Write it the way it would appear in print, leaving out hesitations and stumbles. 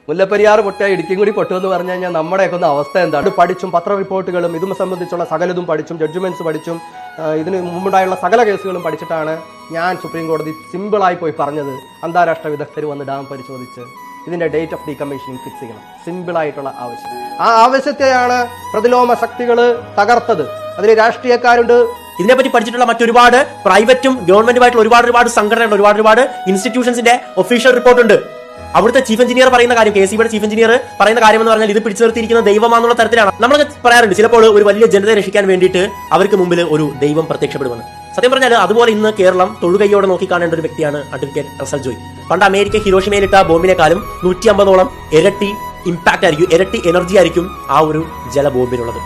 മുല്ലപ്പെരിയാർ പൊട്ടിയ ഇടുക്കിയും കൂടി പൊട്ടുമെന്ന് പറഞ്ഞു കഴിഞ്ഞാൽ നമ്മുടെയൊക്കെ ഒന്ന് അവസ്ഥ എന്താണ്? പഠിച്ചും പത്ര റിപ്പോർട്ടുകളും ഇതും സംബന്ധിച്ചുള്ള സകലതും പഠിച്ചും ജഡ്ജ്മെന്റ്സ് പഠിച്ചും ഇതിന് മുമ്പുണ്ടായുള്ള സകല കേസുകളും പഠിച്ചിട്ടാണ് ഞാൻ സുപ്രീം കോടതി സിമ്പിളായി പോയി പറഞ്ഞത് അന്താരാഷ്ട്ര വിദഗ്ധർ വന്ന് ഡാം പരിശോധിച്ച് ഇതിന്റെ ഡേറ്റ് ഓഫ് ഡീകമ്മീഷനിങ് ഫിക്സ് ചെയ്യണം. സിമ്പിളായിട്ടുള്ള ആവശ്യം. ആ ആവശ്യത്തെയാണ് പ്രതിലോമ ശക്തികൾ തകർത്തത്. അതിന് രാഷ്ട്രീയക്കാരുണ്ട്. ഇതിനെപ്പറ്റി പഠിച്ചിട്ടുള്ള മറ്റൊരുപാട് പ്രൈവറ്റും ഗവൺമെന്റുമായിട്ടുള്ള ഒരുപാട് സംഘടനകളുണ്ട്, ഒരുപാട് ഇൻസ്റ്റിറ്റ്യൂഷൻസിന്റെ ഒഫീഷ്യൽ റിപ്പോർട്ടുണ്ട്. അവിടുത്തെ ചീഫ് എഞ്ചിനീയർ പറയുന്ന കാര്യം, KCBയുടെ ചീഫ് എഞ്ചിനീയർ പറയുന്ന കാര്യം എന്ന് പറഞ്ഞാൽ ഇത് പിടിച്ചു നിർത്തിയിരിക്കുന്ന ദൈവമാണെന്നുള്ള തരത്തിലാണ്. നമ്മൾ പറയാറുണ്ട് ചിലപ്പോൾ ഒരു വലിയ ജനതയെ രക്ഷിക്കാൻ വേണ്ടിയിട്ട് അവർക്ക് മുമ്പിൽ ഒരു ദൈവം പ്രത്യക്ഷപ്പെടുമെന്ന്. സത്യം പറഞ്ഞാൽ അതുപോലെ ഇന്ന് കേരളം തൊഴുകയോടെ നോക്കിക്കാണേണ്ട ഒരു വ്യക്തിയാണ് അഡ്വക്കേറ്റ് റസൽ ജോയ്. പണ്ട് അമേരിക്ക ഹിരോഷിമയിലിട്ട ബോംബിനെക്കാളും 150ഓളം ഇരട്ടി ഇമ്പാക്ട് ആയിരിക്കും, ഇരട്ടി എനർജി ആയിരിക്കും ആ ഒരു ജലബോംബിനുള്ളത്.